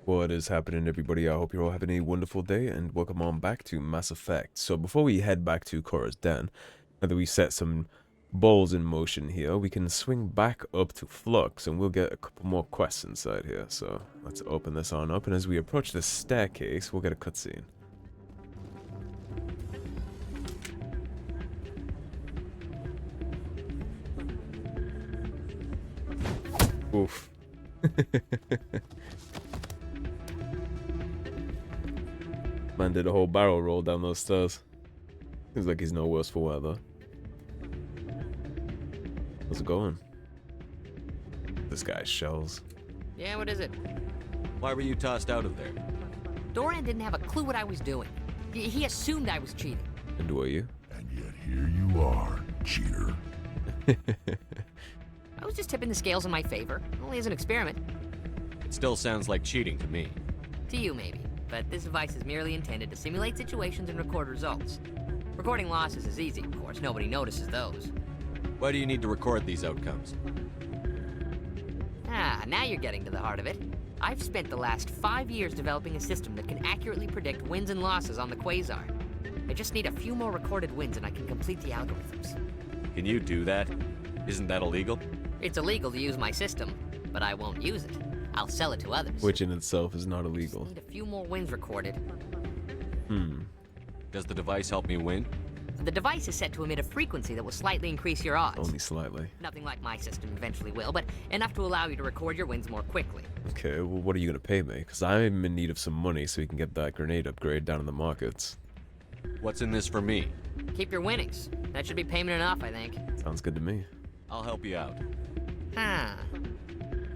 What is happening, everybody? I hope you're all having a wonderful day, and welcome on back to Mass Effect. So before we head back to Chora's den, now that we set some balls in motion here, we can swing back up to Flux, and we'll get a couple more quests inside here. So let's open this on up, and as we approach the staircase, we'll get a cutscene. Oof. Man did a whole barrel roll down those stairs. Seems like he's no worse for wear, though. How's it going? This guy's shells. Yeah, what is it? Why were you tossed out of there? Doran didn't have a clue what I was doing. He assumed I was cheating. And were you? And yet here you are, cheater. I was just tipping the scales in my favor, only as an experiment. It still sounds like cheating to me. To you, maybe. But this device is merely intended to simulate situations and record results. Recording losses is easy, of course. Nobody notices those. Why do you need to record these outcomes? Ah, now you're getting to the heart of it. I've spent the last 5 years developing a system that can accurately predict wins and losses on the Quasar. I just need a few more recorded wins and I can complete the algorithms. Can you do that? Isn't that illegal? It's illegal to use my system, but I won't use it. I'll sell it to others. Which in itself is not Just illegal. need a few more wins recorded. Does the device help me win? The device is set to emit a frequency that will slightly increase your odds. Only slightly. Nothing like my system eventually will, but enough to allow you to record your wins more quickly. Okay, well, what are you going to pay me? Because I'm in need of some money so we can get that grenade upgrade down in the markets. What's in this for me? Keep your winnings. That should be payment enough, I think. Sounds good to me. I'll help you out. Huh.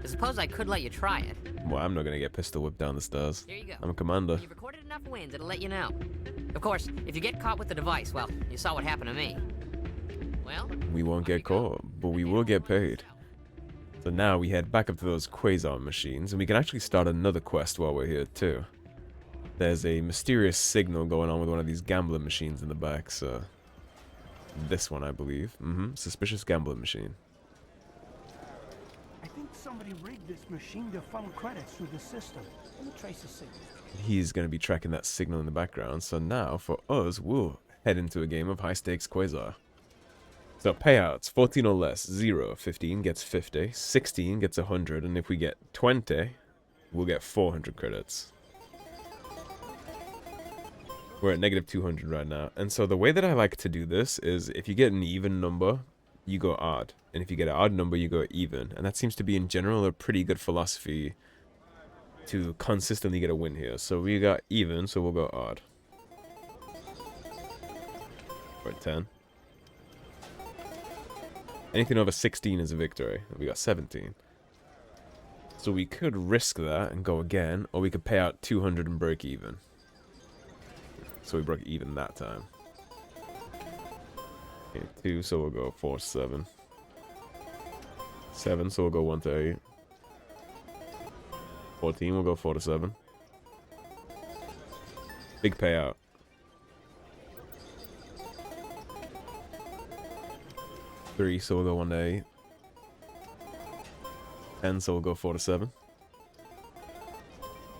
I suppose I could let you try it. Well, I'm not going to get pistol whipped down the stairs. Here you go. I'm a commander. If you've recorded enough wins, it'll let you know. Of course, if you get caught with the device, well, you saw what happened to me. Well, We won't get caught, but we will get paid. So now we head back up to those Quasar machines, and we can actually start another quest while we're here, too. There's a mysterious signal going on with one of these gambling machines in the back, so... This one, I believe. Suspicious gambling machine. I think somebody rigged this machine to funnel credits through the system. Let me trace the signal. He's going to be tracking that signal in the background, so now, for us, we'll head into a game of high-stakes Quasar. So, payouts, 14 or less, 0. 15 gets 50, 16 gets 100, and if we get 20, we'll get 400 credits. We're at negative 200 right now, and so the way that I like to do this is, if you get an even number, you go odd, and if you get an odd number, you go even, and that seems to be, in general, a pretty good philosophy to consistently get a win here. So we got even, so we'll go odd. We're at 10. Anything over 16 is a victory. We got 17. So we could risk that and go again, or we could pay out 200 and break even. So we broke even that time. Okay, 2, so we'll go 4, 7. 7, so we'll go 1 to 8. 14, we'll go 4 to 7. Big payout. 3, so we'll go 1 to 8. 10, so we'll go 4 to 7.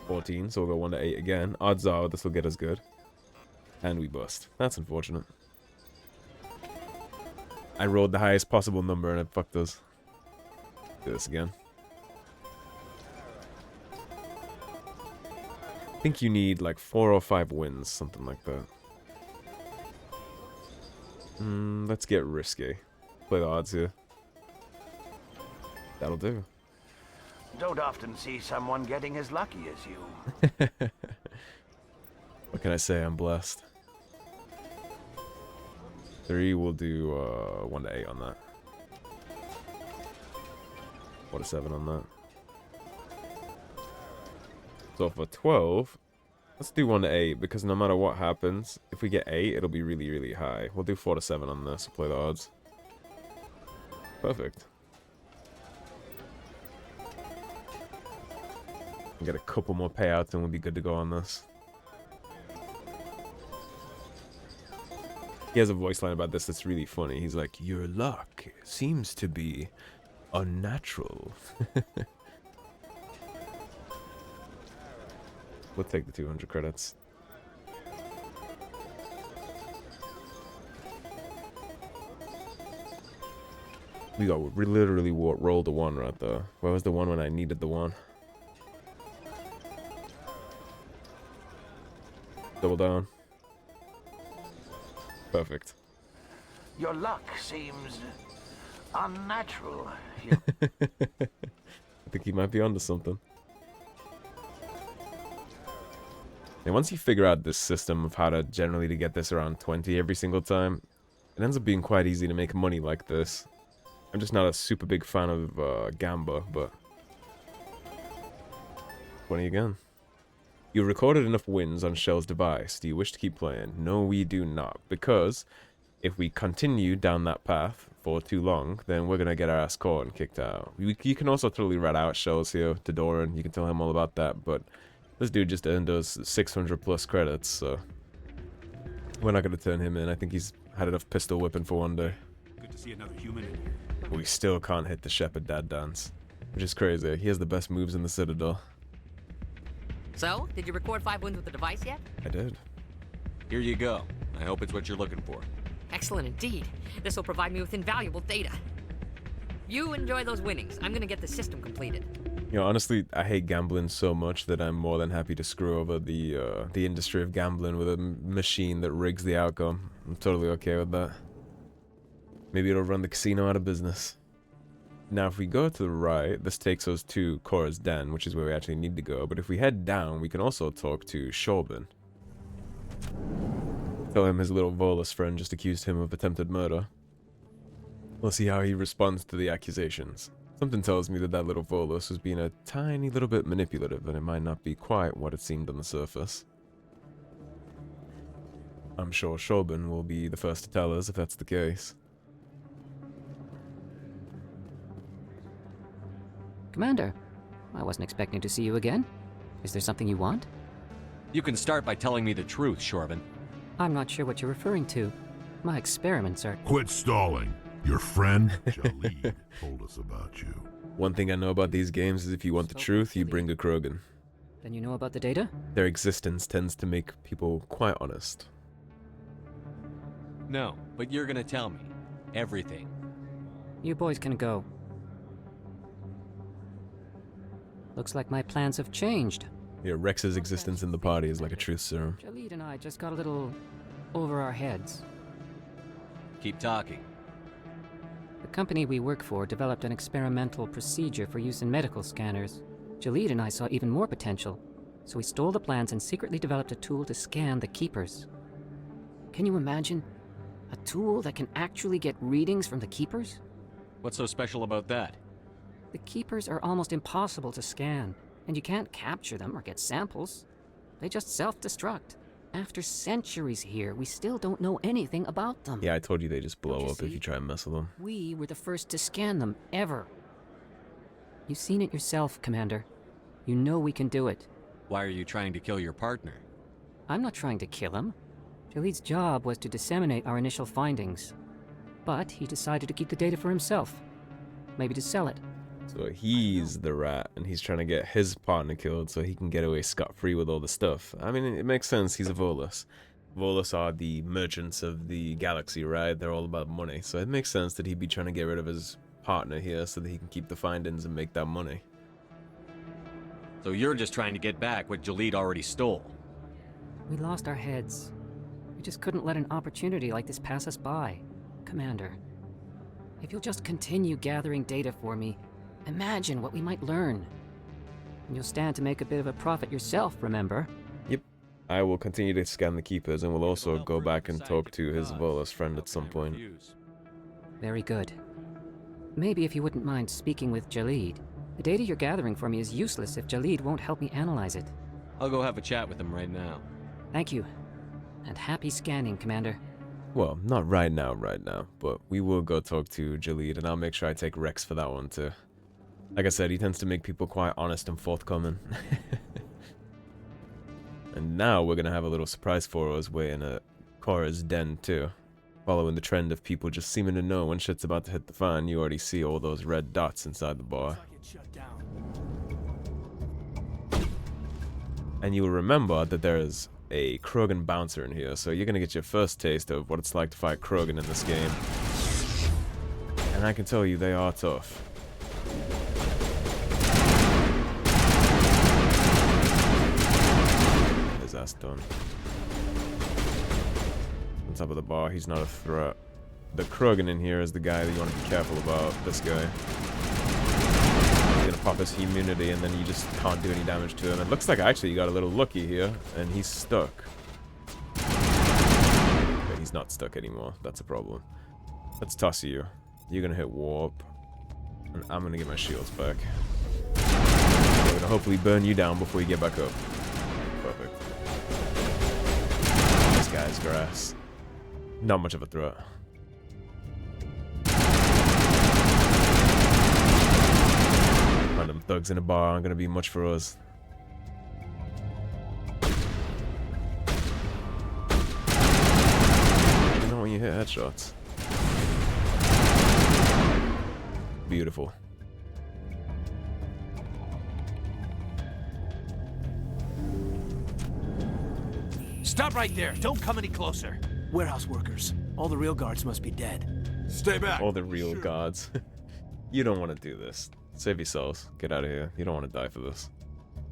14, so we'll go 1 to 8 again. Odds are this will get us good. And we bust. That's unfortunate. I rolled the highest possible number and it fucked us. Do this again. I think you need like 4 or 5 wins, something like that. Let's get risky. Play the odds here. That'll do. Don't often see someone getting as lucky as you. What can I say? I'm blessed. 3, we'll do 1 to 8 on that. 4 to 7 on that. So for 12, let's do 1 to 8, because no matter what happens, if we get 8, it'll be really, really high. We'll do 4 to 7 on this, play the odds. Perfect. Get a couple more payouts and we'll be good to go on this. He has a voice line about this that's really funny. He's like, your luck seems to be unnatural. We'll take the 200 credits. We literally rolled a 1 right there. Where was the 1 when I needed the 1? Double down. Perfect. Your luck seems unnatural. I think he might be onto something. And once you figure out this system of how to generally to get this around 20 every single time, it ends up being quite easy to make money like this. I'm just not a super big fan of Gamba, but 20 again. You recorded enough wins on Shell's device. Do you wish to keep playing? No, we do not, because if we continue down that path for too long, then we're gonna get our ass caught and kicked out. You can also totally rat out Shells here to Doran. You can tell him all about that, but this dude just earned us 600 plus credits, so we're not gonna turn him in. I think he's had enough pistol whipping for one day. Good to see another human in here. We still can't hit the Shepard dad dance, which is crazy. He has the best moves in the Citadel. So, did you record 5 wins with the device yet? I did. Here you go. I hope it's what you're looking for. Excellent indeed. This will provide me with invaluable data. You enjoy those winnings. I'm gonna get the system completed. You know, honestly, I hate gambling so much that I'm more than happy to screw over the industry of gambling with a machine that rigs the outcome. I'm totally okay with that. Maybe it'll run the casino out of business. Now, if we go to the right, this takes us to Chora's den, which is where we actually need to go. But if we head down, we can also talk to Chorban. Tell him his little Volus friend just accused him of attempted murder. We'll see how he responds to the accusations. Something tells me that that little Volus was being a tiny little bit manipulative, and it might not be quite what it seemed on the surface. I'm sure Chorban will be the first to tell us if that's the case. Commander, I wasn't expecting to see you again. Is there something you want? You can start by telling me the truth, Chorban. I'm not sure what you're referring to. My experiments are... Quit stalling. Your friend, Jalid, told us about you. One thing I know about these games is if you want the truth, you bring a Krogan. Then you know about the data? Their existence tends to make people quite honest. No, but you're gonna tell me. Everything. You boys can go. Looks like my plans have changed. Yeah, Wrex's existence in the party is like a truth serum. Jalid and I just got a little over our heads. Keep talking. The company we work for developed an experimental procedure for use in medical scanners. Jalid and I saw even more potential, so we stole the plans and secretly developed a tool to scan the Keepers. Can you imagine? A tool that can actually get readings from the Keepers? What's so special about that? The Keepers are almost impossible to scan, and you can't capture them or get samples. They just self-destruct. After centuries here, we still don't know anything about them. Yeah, I told you they just blow Don't you up if see? you try and mess with them. We were the first to scan them, ever. You've seen it yourself, Commander. You know we can do it. Why are you trying to kill your partner? I'm not trying to kill him. Jalid's job was to disseminate our initial findings. But he decided to keep the data for himself. Maybe to sell it. So he's the rat, and he's trying to get his partner killed so he can get away scot-free with all the stuff. I mean, it makes sense. He's a Volus. Volus are the merchants of the galaxy, right? They're all about money. So it makes sense that he'd be trying to get rid of his partner here so that he can keep the findings and make that money. So you're just trying to get back what Jalid already stole. We lost our heads. We just couldn't let an opportunity like this pass us by. Commander, if you'll just continue gathering data for me, imagine what we might learn. And you'll stand to make a bit of a profit yourself, remember? Yep. I will continue to scan the Keepers, and we'll also go back and talk to his Volus friend at some point. Very good. Maybe if you wouldn't mind speaking with Jalid. The data you're gathering for me is useless if Jalid won't help me analyze it. I'll go have a chat with him right now. Thank you. And happy scanning, Commander. Well, not right now, but we will go talk to Jalid, and I'll make sure I take Wrex for that one too. Like I said, he tends to make people quite honest and forthcoming. And now we're gonna have a little surprise for us waiting at Chora's den too. Following the trend of people just seeming to know when shit's about to hit the fan, you already see all those red dots inside the bar. And you will remember that there is a Krogan bouncer in here, so you're gonna get your first taste of what it's like to fight Krogan in this game. And I can tell you, they are tough. His ass done. On top of the bar, he's not a threat. The Krogan in here is the guy that you want to be careful about. This guy. He's gonna pop his immunity and then you just can't do any damage to him. It looks like actually you got a little lucky here, and he's stuck. But he's not stuck anymore. That's a problem. Let's toss you. You're gonna hit warp. And I'm gonna get my shields back. We're gonna hopefully burn you down before you get back up. Perfect. This guy's grass. Not much of a threat. Random thugs in a bar aren't gonna be much for us. You know when you hit headshots. Beautiful. Stop right there. Don't come any closer. Warehouse workers. All the real guards must be dead. Stay back. All the real gods. You don't want to do this. Save yourselves. Get out of here. You don't want to die for this.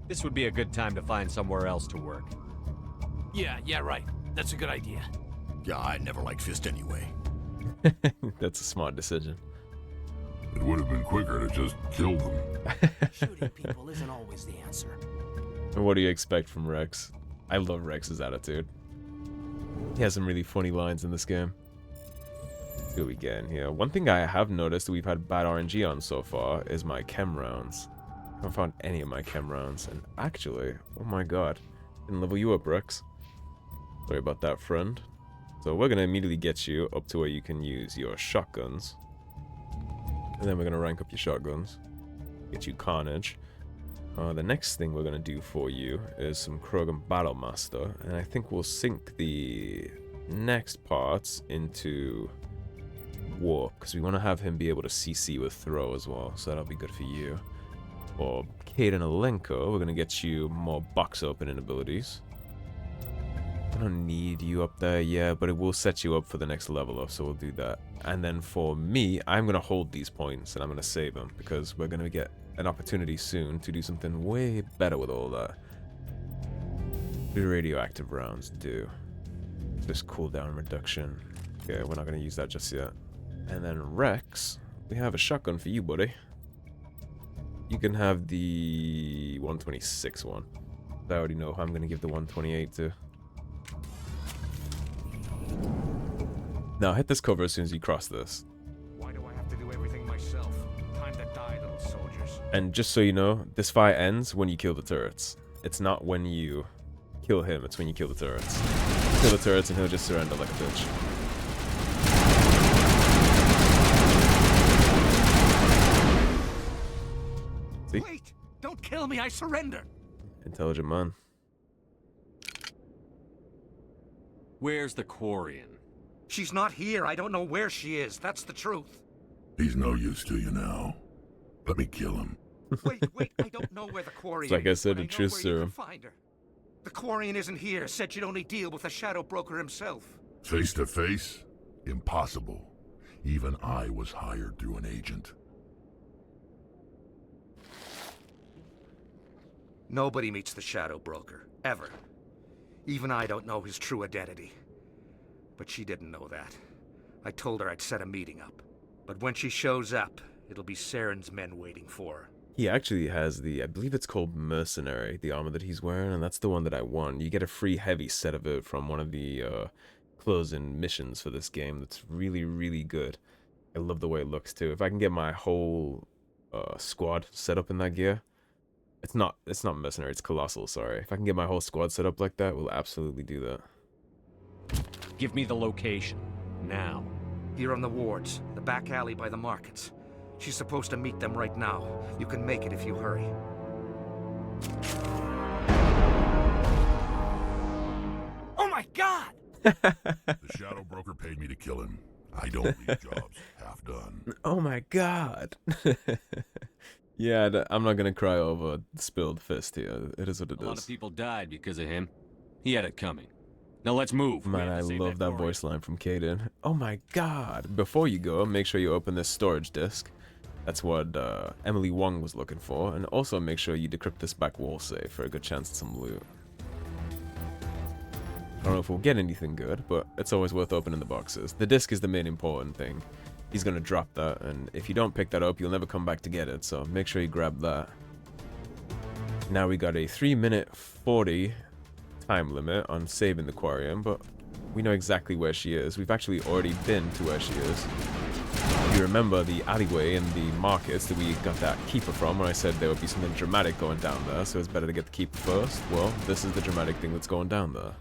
This would be a good time to find somewhere else to work. Yeah, right. That's a good idea. Yeah, I never liked Fist anyway. That's a smart decision. It would have been quicker to just kill them. Shooting people isn't always the answer. And what do you expect from Wrex? I love Rex's attitude. He has some really funny lines in this game. Let's see what we get in here. One thing I have noticed that we've had bad RNG on so far is my chem rounds. I haven't found any of my chem rounds. And actually, oh my god. Didn't level you up, Wrex. Sorry about that, friend. So we're going to immediately get you up to where you can use your shotguns. And then we're going to rank up your shotguns. Get you Carnage. The next thing we're going to do for you is some Krogan Battlemaster. And I think we'll sync the next parts into Warp. Because we want to have him be able to CC with Throw as well. So that'll be good for you. For Caden Alenko, we're going to get you more box opening abilities. I don't need you up there yet, but it will set you up for the next level up, so we'll do that. And then for me, I'm going to hold these points and I'm going to save them because we're going to get an opportunity soon to do something way better with all that. Do radioactive rounds, do. This cooldown reduction. Okay, we're not going to use that just yet. And then Wrex, we have a shotgun for you, buddy. You can have the 126 one. I already know who I'm going to give the 128 to. Now hit this cover as soon as you cross this. Why do I have to do everything myself? Time to die, little soldiers. And just so you know, this fight ends when you kill the turrets. It's not when you kill him, it's when you kill the turrets. Kill the turrets and he'll just surrender like a bitch. See? Wait! Don't kill me, I surrender! Intelligent man. Where's the Quarian? She's not here. I don't know where she is. That's the truth. He's no use to you now. Let me kill him. Wait, I don't know where the Quarian It's like I said, but a know truth where you serum. can find her. The Quarian isn't here. Said she'd only deal with the Shadow Broker himself. Face to face? Impossible. Even I was hired through an agent. Nobody meets the Shadow Broker. Ever. Even I don't know his true identity. But she didn't know that. I told her I'd set a meeting up. But when she shows up, it'll be Saren's men waiting for her. He actually has the, I believe it's called Mercenary, the armor that he's wearing, and that's the one that I won. You get a free heavy set of it from one of the closing missions for this game. That's really, really good. I love the way it looks too. If I can get my whole squad set up in that gear, it's not Mercenary, it's Colossal, sorry. If I can get my whole squad set up like that, we'll absolutely do that. Give me the location. Now. Here on the wards, the back alley by the markets. She's supposed to meet them right now. You can make it if you hurry. Oh my god! The Shadow Broker paid me to kill him. I don't leave jobs half done. Oh my god. Yeah, I'm not gonna cry over spilled fist here. It is what it A lot of is. people died because of him. He had it coming. Now let's move. We Man, have I to save love that Quarian. voice line from Kaden. Oh my god. Before you go, make sure you open this storage disk. That's what Emily Wong was looking for. And also make sure you decrypt this back wall safe for a good chance at some loot. I don't know if we'll get anything good, but it's always worth opening the boxes. The disc is the main important thing. He's gonna drop that, and if you don't pick that up, you'll never come back to get it, so make sure you grab that. Now we got a 3-minute 40 time limit on saving the Quarian, but we know exactly where she is. We've actually already been to where she is. If you remember the alleyway and the markets that we got that keeper from, where I said there would be something dramatic going down there, so it's better to get the keeper first. Well, this is the dramatic thing that's going down there.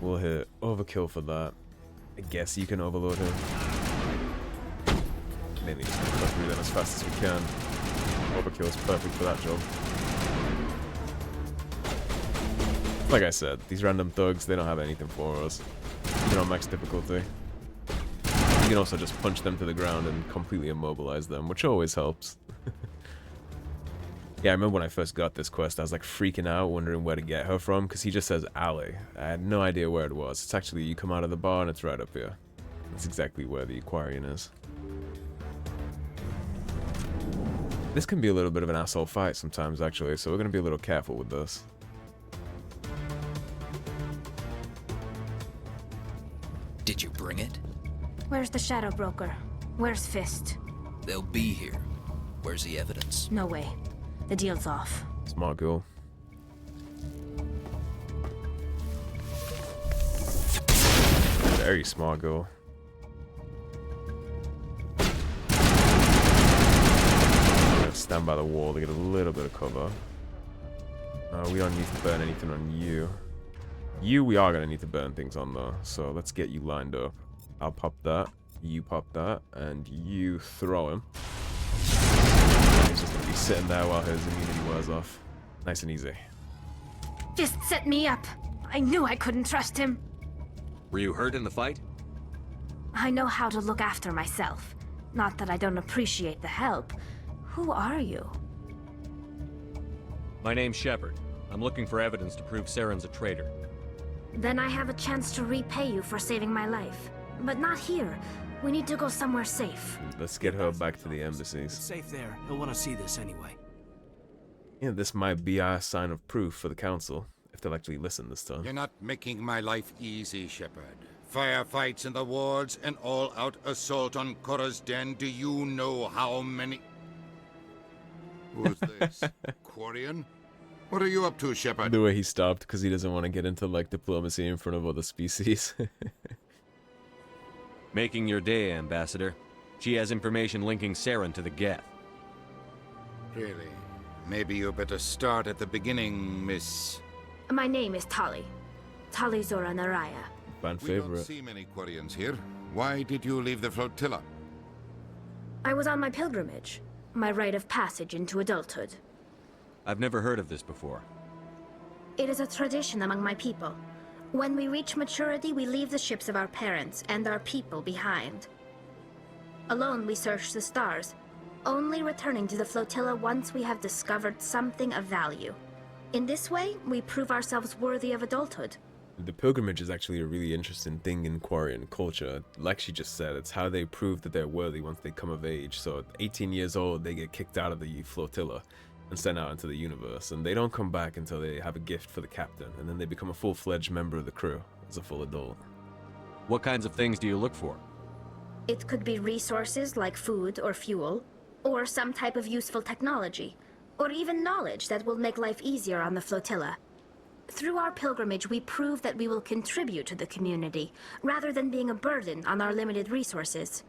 We'll hit overkill for that. I guess you can overload him. Mainly just gonna go through them as fast as we can. Overkill is perfect for that job. Like I said, these random thugs, they don't have anything for us. Even on max difficulty. You can also just punch them to the ground and completely immobilize them, which always helps. Yeah, I remember when I first got this quest, I was like freaking out, wondering where to get her from, because he just says alley. I had no idea where it was. It's actually, you come out of the bar and it's right up here. That's exactly where the Quarian is. This can be a little bit of an asshole fight sometimes, actually, so we're going to be a little careful with this. Did you bring it? Where's the Shadow Broker? Where's Fist? They'll be here. Where's the evidence? No way. The deal's off. Smart girl. Very smart girl. Stand by the wall to get a little bit of cover. We don't need to burn anything on you. You, we are going to need to burn things on though, so let's get you lined up. I'll pop that, you pop that, and you throw him. He's just going to be sitting there while his immunity wears off. Nice and easy. Fist set me up. I knew I couldn't trust him. Were you hurt in the fight? I know how to look after myself. Not that I don't appreciate the help. Who are you? My name's Shepard. I'm looking for evidence to prove Saren's a traitor. Then I have a chance to repay you for saving my life. But not here. We need to go somewhere safe. Let's get her back to the embassies. It's safe there. He'll want to see this anyway. Yeah, this might be our sign of proof for the council, if they'll actually listen this time. You're not making my life easy, Shepard. Firefights in the wards, an all-out assault on Chora's den. Do you know how many... Who's this? Quarian? What are you up to, Shepard? The way he stopped because he doesn't want to get into like diplomacy in front of other species. Making your day, Ambassador. She has information linking Saren to the Geth. Really? Maybe you better start at the beginning, Miss... My name is Tali'Zorah Naraya. Fan We don't favorite. see many Quarians here. Why did you leave the flotilla? I was on my pilgrimage. My rite of passage into adulthood. I've never heard of this before. It is a tradition among my people. When we reach maturity, we leave the ships of our parents and our people behind. Alone, we search the stars, only returning to the flotilla once we have discovered something of value. In this way, we prove ourselves worthy of adulthood. The pilgrimage is actually a really interesting thing in Quarian culture. Like she just said, it's how they prove that they're worthy once they come of age. So at 18 years old, they get kicked out of the flotilla and sent out into the universe. And they don't come back until they have a gift for the captain. And then they become a full-fledged member of the crew as a full adult. What kinds of things do you look for? It could be resources like food or fuel, or some type of useful technology, or even knowledge that will make life easier on the flotilla. Through our pilgrimage, we prove that we will contribute to the community, rather than being a burden on our limited resources.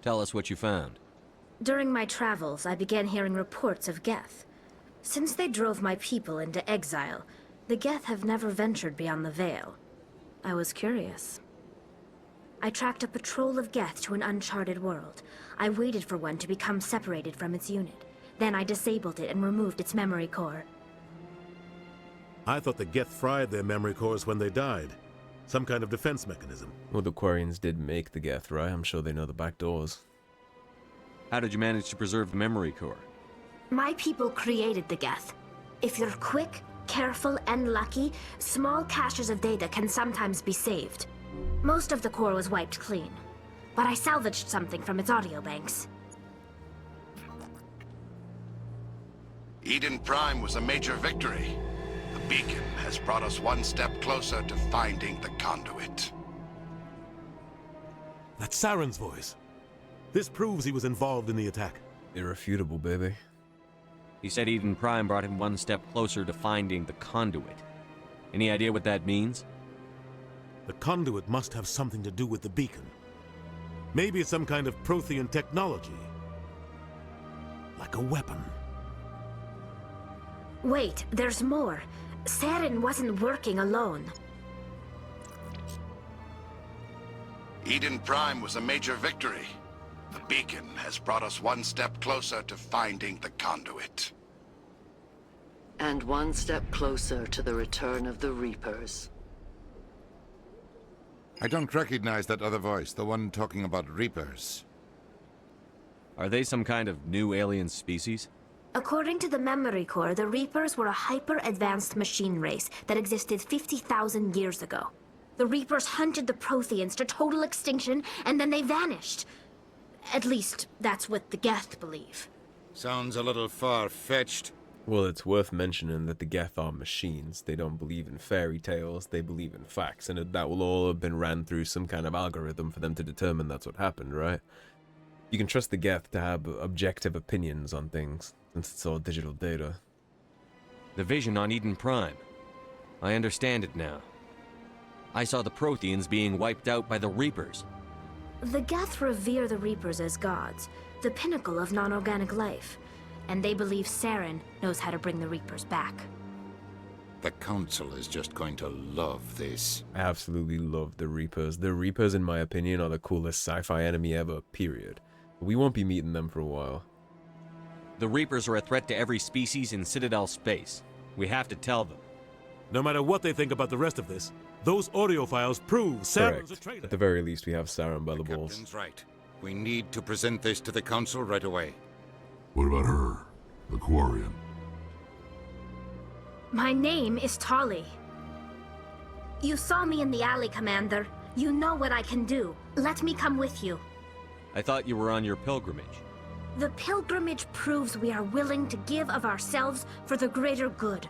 Tell us what you found. During my travels, I began hearing reports of Geth. Since they drove my people into exile, the Geth have never ventured beyond the Veil. I was curious. I tracked a patrol of Geth to an uncharted world. I waited for one to become separated from its unit. Then I disabled it and removed its memory core. I thought the Geth fried their memory cores when they died. Some kind of defense mechanism. Well, the Quarians did make the Geth, right? I'm sure they know the back doors. How did you manage to preserve the memory core? My people created the Geth. If you're quick, careful, and lucky, small caches of data can sometimes be saved. Most of the core was wiped clean, but I salvaged something from its audio banks. Eden Prime was a major victory. The beacon has brought us one step closer to finding the conduit. That's Saren's voice. This proves he was involved in the attack. Irrefutable, baby. He said Eden Prime brought him one step closer to finding the conduit. Any idea what that means? The conduit must have something to do with the beacon. Maybe it's some kind of Prothean technology. Like a weapon. Wait, there's more. Saren wasn't working alone. Eden Prime was a major victory. The beacon has brought us one step closer to finding the conduit. And one step closer to the return of the Reapers. I don't recognize that other voice, the one talking about Reapers. Are they some kind of new alien species? According to the memory core, the Reapers were a hyper-advanced machine race that existed 50,000 years ago. The Reapers hunted the Protheans to total extinction, and then they vanished. At least, that's what the Geth believe. Sounds a little far-fetched. Well, it's worth mentioning that the Geth are machines. They don't believe in fairy tales, they believe in facts, and that will all have been ran through some kind of algorithm for them to determine that's what happened, right? You can trust the Geth to have objective opinions on things, since it's all digital data. The vision on Eden Prime. I understand it now. I saw the Protheans being wiped out by the Reapers. The Geth revere the Reapers as gods, the pinnacle of non-organic life, and they believe Saren knows how to bring the Reapers back. The Council is just going to love this. I absolutely love the Reapers. The Reapers, in my opinion, are the coolest sci-fi enemy ever, period. We won't be meeting them for a while. The Reapers are a threat to every species in Citadel space. We have to tell them. No matter what they think about the rest of this, those audio files prove Saren's a traitor. At the very least, we have Saren by the balls. Captain's right. We need to present this to the Council right away. What about her? The Quarian? My name is Tali. You saw me in the alley, Commander. You know what I can do. Let me come with you. I thought you were on your pilgrimage. The pilgrimage proves we are willing to give of ourselves for the greater good.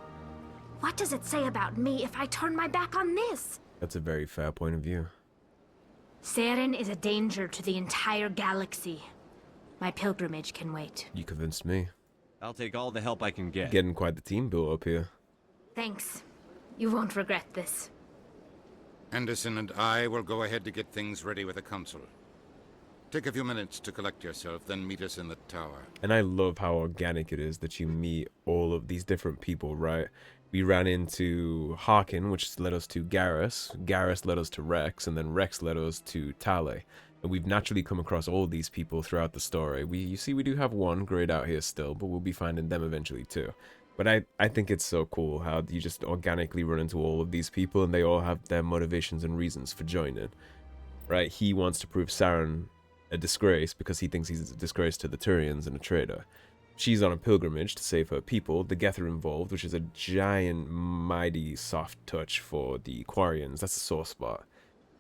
What does it say about me if I turn my back on this? That's a very fair point of view. Saren is a danger to the entire galaxy. My pilgrimage can wait. You convinced me. I'll take all the help I can get. Getting quite the team built up here. Thanks. You won't regret this. Anderson and I will go ahead to get things ready with the Council. Take a few minutes to collect yourself, then meet us in the tower. And I love how organic it is that you meet all of these different people, right? We ran into Harkin, which led us to Garrus. Garrus led us to Wrex, and then Wrex led us to Tali. And we've naturally come across all these people throughout the story. You see, we do have one grayed out here still, but we'll be finding them eventually too. But I think it's so cool how you just organically run into all of these people, and they all have their motivations and reasons for joining. Right? He wants to prove Saren a disgrace because he thinks he's a disgrace to the Turians and a traitor. She's on a pilgrimage to save her people. The Geth are involved, which is a giant, mighty soft touch for the Quarians. That's a sore spot.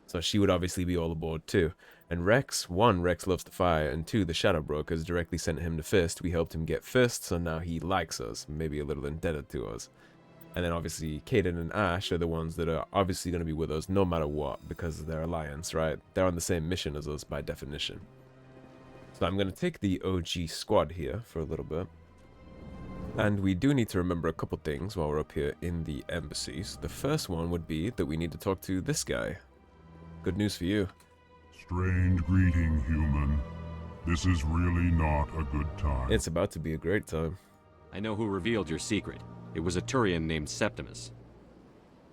So she would obviously be all aboard too. And Wrex, one, Wrex loves to fire, and two, the Shadow Brokers directly sent him to Fist. We helped him get Fist, so now he likes us, maybe a little indebted to us. And then obviously Kaden and Ash are the ones that are obviously going to be with us no matter what, because of their alliance, right? They're on the same mission as us by definition. So I'm going to take the OG squad here for a little bit. And we do need to remember a couple things while we're up here in the embassies. The first one would be that we need to talk to this guy. Good news for you. Strange greeting, human. This is really not a good time. It's about to be a great time. I know who revealed your secret. It was a Turian named Septimus.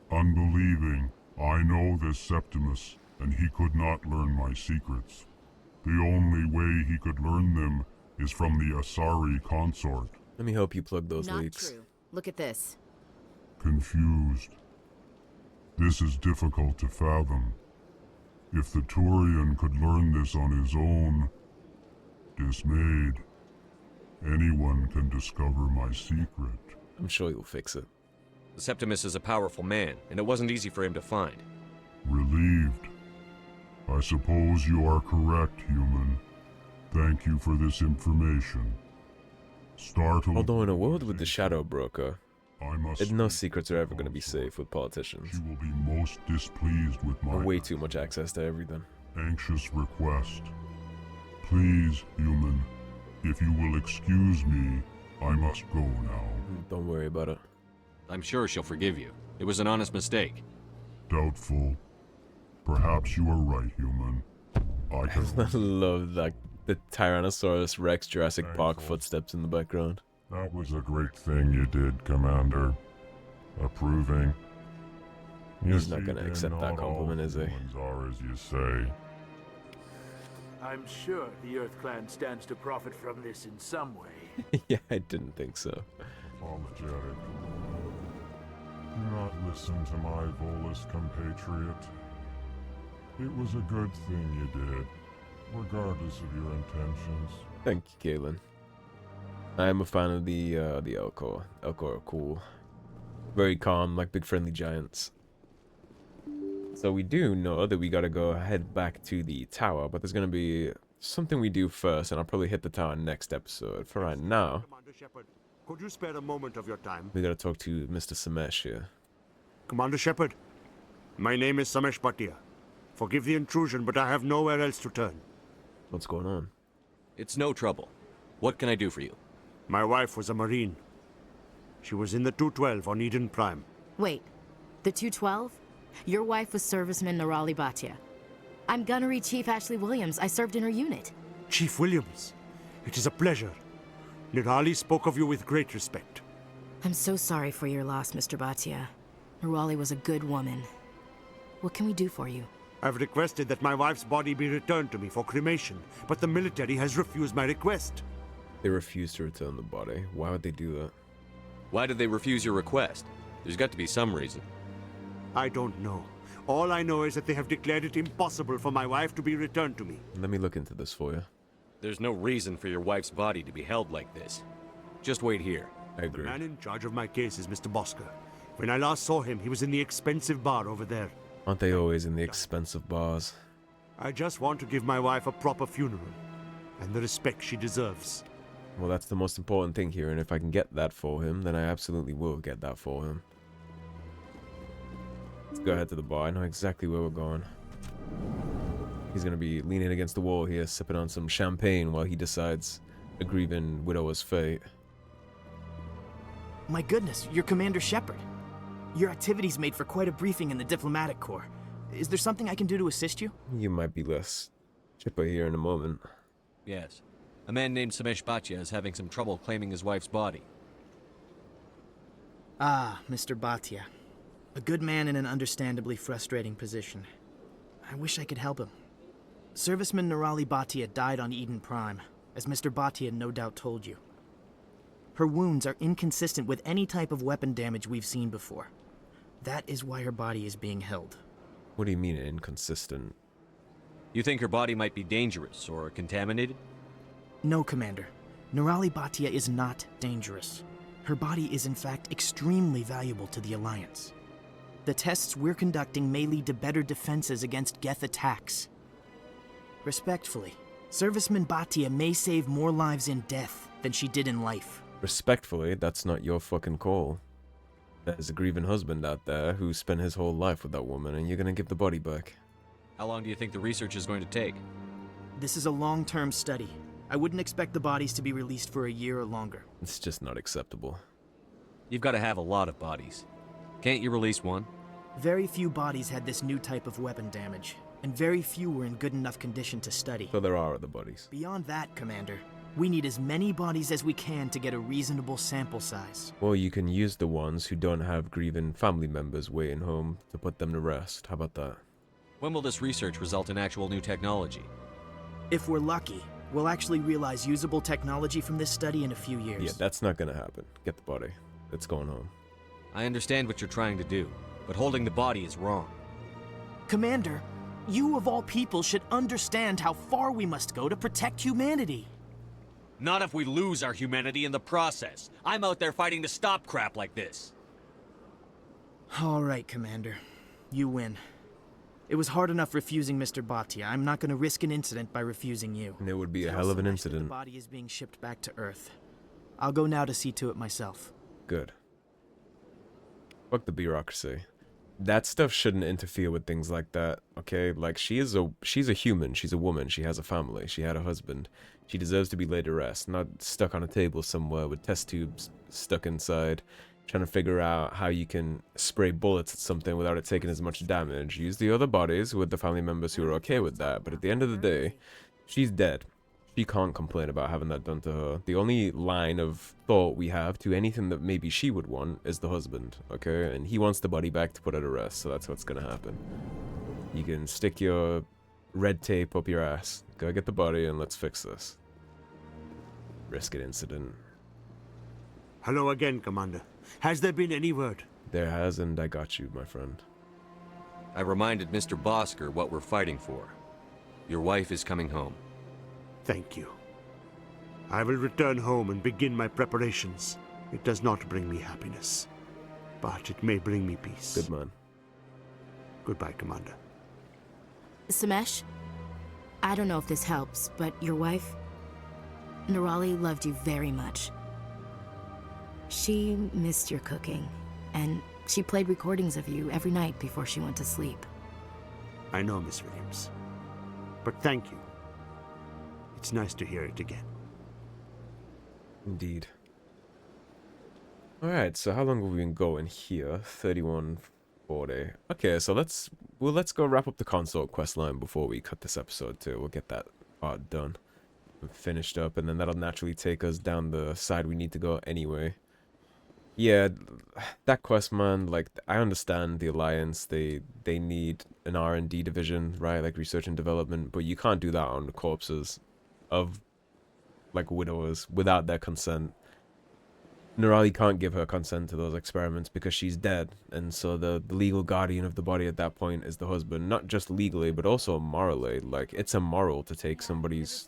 Unbelieving. I know this Septimus, and he could not learn my secrets. The only way he could learn them is from the Asari Consort. Let me help you plug those Not leaks. true. Look at this. Confused. This is difficult to fathom. If the Turian could learn this on his own, dismayed. Anyone can discover my secret. I'm sure you'll fix it. The Septimus is a powerful man, and it wasn't easy for him to find. Relieved. I suppose you are correct, human. Thank you for this information. Startled. Although in a world with the Shadow Broker, I must no secrets are ever going to be safe with politicians. She will be most displeased with my way too much access to everything. Anxious request. Please, human, if you will excuse me, I must go now. Don't worry about it. I'm sure she'll forgive you. It was an honest mistake. Doubtful. Perhaps you are right, human. I love that the Tyrannosaurus Rex Jurassic Park footsteps in the background. That was a great thing you did, Commander. Approving. He's not gonna accept that compliment, is he? Are as you say. I'm sure the Earth Clan stands to profit from this in some way. Yeah, I didn't think so. Apologetic. Do not listen to my Volus compatriot. It was a good thing you did, regardless of your intentions. Thank you, Galen. I am a fan of the Elcor. Elcor are cool. Very calm, like big friendly giants. So we do know that we gotta go head back to the tower, but there's gonna be something we do first, and I'll probably hit the tower next episode. For right now, Commander Shepard, could you spare a moment of your time? we gotta talk to Mr. Samesh here. Commander Shepard, my name is Samesh Bhatia. Forgive the intrusion, but I have nowhere else to turn. What's going on? It's no trouble. What can I do for you? My wife was a Marine. She was in the 212 on Eden Prime. Wait, the 212? Your wife was serviceman Nirali Bhatia. I'm Gunnery Chief Ashley Williams. I served in her unit. Chief Williams, it is a pleasure. Nirali spoke of you with great respect. I'm so sorry for your loss, Mr. Bhatia. Nirali was a good woman. What can we do for you? I've requested that my wife's body be returned to me for cremation, but the military has refused my request. They refused to return the body. Why would they do that? Why did they refuse your request? There's got to be some reason. I don't know. All I know is that they have declared it impossible for my wife to be returned to me. Let me look into this for you. There's no reason for your wife's body to be held like this. Just wait here. I agree. The man in charge of my case is Mr. Bosker. When I last saw him, he was in the expensive bar over there. Aren't they always in the expensive bars? I just want to give my wife a proper funeral, and the respect she deserves. Well, that's the most important thing here, and if I can get that for him, then I absolutely will get that for him. Let's go ahead to the bar. I know exactly where we're going. He's gonna be leaning against the wall here, sipping on some champagne while he decides a grieving widower's fate. My goodness, you're Commander Shepard. Your activities made for quite a briefing in the diplomatic corps. Is there something I can do to assist you? You might be less chipper here in a moment. Yes. A man named Samesh Bhatia is having some trouble claiming his wife's body. Ah, Mr. Bhatia. A good man in an understandably frustrating position. I wish I could help him. Serviceman Nirali Bhatia died on Eden Prime, as Mr. Bhatia no doubt told you. Her wounds are inconsistent with any type of weapon damage we've seen before. That is why her body is being held. What do you mean inconsistent? You think her body might be dangerous or contaminated? No, Commander. Nirali Bhatia is not dangerous. Her body is in fact extremely valuable to the Alliance. The tests we're conducting may lead to better defenses against Geth attacks. Respectfully, Serviceman Bhatia may save more lives in death than she did in life. Respectfully, that's not your fucking call. There's a grieving husband out there who spent his whole life with that woman, and you're gonna give the body back. How long do you think the research is going to take? This is a long-term study. I wouldn't expect the bodies to be released for a year or longer. It's just not acceptable. You've got to have a lot of bodies. Can't you release one? Very few bodies had this new type of weapon damage, and very few were in good enough condition to study. So there are other bodies. Beyond that, Commander, we need as many bodies as we can to get a reasonable sample size. Well, you can use the ones who don't have grieving family members waiting home to put them to rest. How about that? When will this research result in actual new technology? If we're lucky, we'll actually realize usable technology from this study in a few years. Yeah, that's not gonna happen. Get the body. It's going home. I understand what you're trying to do, but holding the body is wrong. Commander, you of all people should understand how far we must go to protect humanity. Not if we lose our humanity in the process. I'm out there fighting to stop crap like this. All right, Commander. You win. It was hard enough refusing Mr. Bhatia. I'm not going to risk an incident by refusing you. And it would be a hell of an incident. The body is being shipped back to Earth. I'll go now to see to it myself. Good. Fuck the bureaucracy. That stuff shouldn't interfere with things like that, okay? Like, she's a human, she's a woman, she has a family, she had a husband. She deserves to be laid to rest, not stuck on a table somewhere with test tubes stuck inside, trying to figure out how you can spray bullets at something without it taking as much damage. Use the other bodies with the family members who are okay with that, but at the end of the day, she's dead. She can't complain about having that done to her. The only line of thought we have to anything that maybe she would want is the husband, okay? And he wants the body back to put her to rest, so that's what's gonna happen. You can stick your red tape up your ass. Go get the body and let's fix this. Risk an incident. Hello again, Commander. Has there been any word? There has, and I got you, my friend. I reminded Mr. Bosker what we're fighting for. Your wife is coming home. Thank you. I will return home and begin my preparations. It does not bring me happiness, but it may bring me peace. Good man. Goodbye, Commander. Samesh, I don't know if this helps, but your wife, Nerali, loved you very much. She missed your cooking, and she played recordings of you every night before she went to sleep. I know, Miss Williams. But thank you. It's nice to hear it again. Indeed. Alright, so how long have we been going here? 31:40. Okay, so let's go wrap up the consort questline before we cut this episode too. We'll get that part done and finished up, and then that'll naturally take us down the side we need to go anyway. Yeah, that quest, man, like, I understand the Alliance, they need an R&D division, right, like research and development, but you can't do that on the corpses of, like, widowers without their consent. Nerali can't give her consent to those experiments because she's dead, and so the legal guardian of the body at that point is the husband, not just legally, but also morally. Like, it's immoral to take somebody's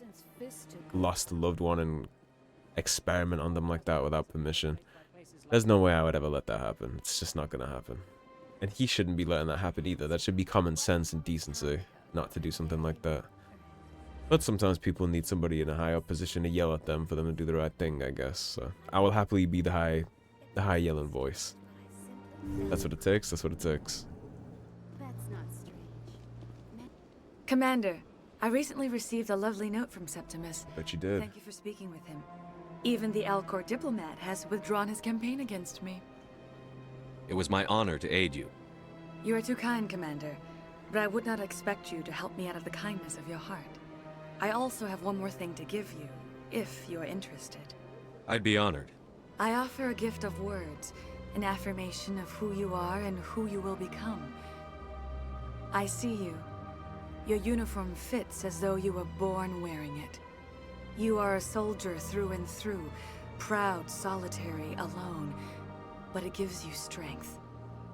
lost loved one and experiment on them like that without permission. There's no way I would ever let that happen. It's just not gonna happen. And he shouldn't be letting that happen either. That should be common sense and decency, not to do something like that. But sometimes people need somebody in a high up position to yell at them for them to do the right thing, I guess. So I will happily be the high yelling voice. That's what it takes, that's what it takes. That's not strange. Commander, I recently received a lovely note from Septimus. Bet you did. Thank you for speaking with him. Even the Alcor diplomat has withdrawn his campaign against me. It was my honor to aid you. You are too kind, Commander, but I would not expect you to help me out of the kindness of your heart. I also have one more thing to give you, if you are interested. I'd be honored. I offer a gift of words, an affirmation of who you are and who you will become. I see you. Your uniform fits as though you were born wearing it. You are a soldier through and through, proud, solitary, alone, but it gives you strength.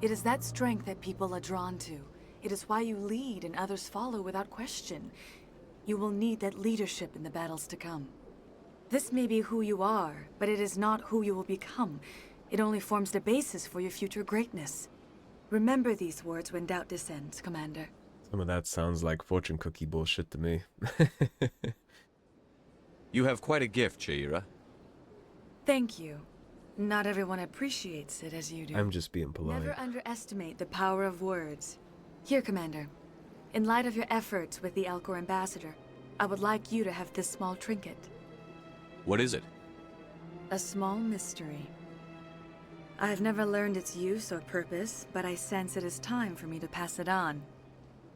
It is that strength that people are drawn to. It is why you lead and others follow without question. You will need that leadership in the battles to come. This may be who you are, but it is not who you will become. It only forms the basis for your future greatness. Remember these words when doubt descends, Commander. Some of that sounds like fortune cookie bullshit to me. You have quite a gift, Chora. Thank you. Not everyone appreciates it as you do. I'm just being polite. Never underestimate the power of words. Here, Commander. In light of your efforts with the Alcor ambassador, I would like you to have this small trinket. What is it? A small mystery. I have never learned its use or purpose, but I sense it is time for me to pass it on.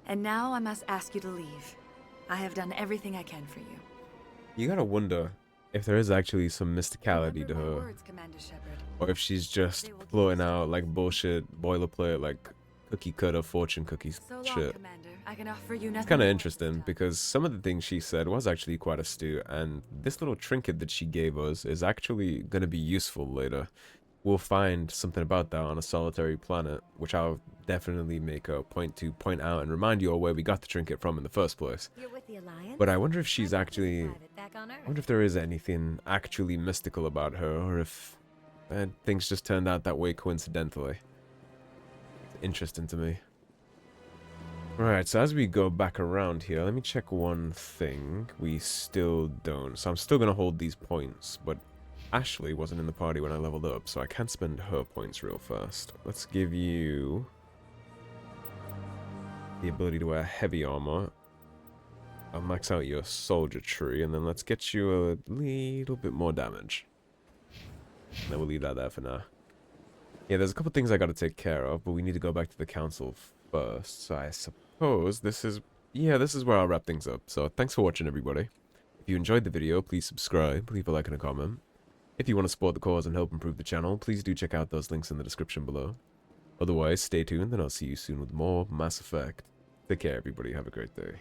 And now I must ask you to leave. I have done everything I can for you. You gotta wonder if there is actually some mysticality to her, Words, Commander Shepard. or if she's just floating out like bullshit, boilerplate, like cookie cutter fortune cookies So long, shit. Commander. I can offer you nothing. It's kind of more. interesting because some of the things she said was actually quite astute, and this little trinket that she gave us is actually going to be useful later. We'll find something about that on a solitary planet, which I'll definitely make a point to point out and remind you all where we got the trinket from in the first place. You're with the Alliance? But I wonder if she's actually I Earth. wonder if there is anything actually mystical about her, or if things just turned out that way coincidentally. Interesting to me. Right, so as we go back around here, let me check one thing. We still don't. So I'm still going to hold these points, but Ashley wasn't in the party when I leveled up, so I can't spend her points real fast. Let's give you the ability to wear heavy armor. I'll max out your soldier tree, and then let's get you a little bit more damage. And then we'll leave that there for now. Yeah, there's a couple things I got to take care of, but we need to go back to the council first. So I suppose this is where I'll wrap things up. So thanks for watching, everybody. If you enjoyed the video, please subscribe, leave a like and a comment. If you want to support the cause and help improve the channel, please do check out those links in the description below. Otherwise, stay tuned and I'll see you soon with more Mass Effect. Take care, everybody. Have a great day.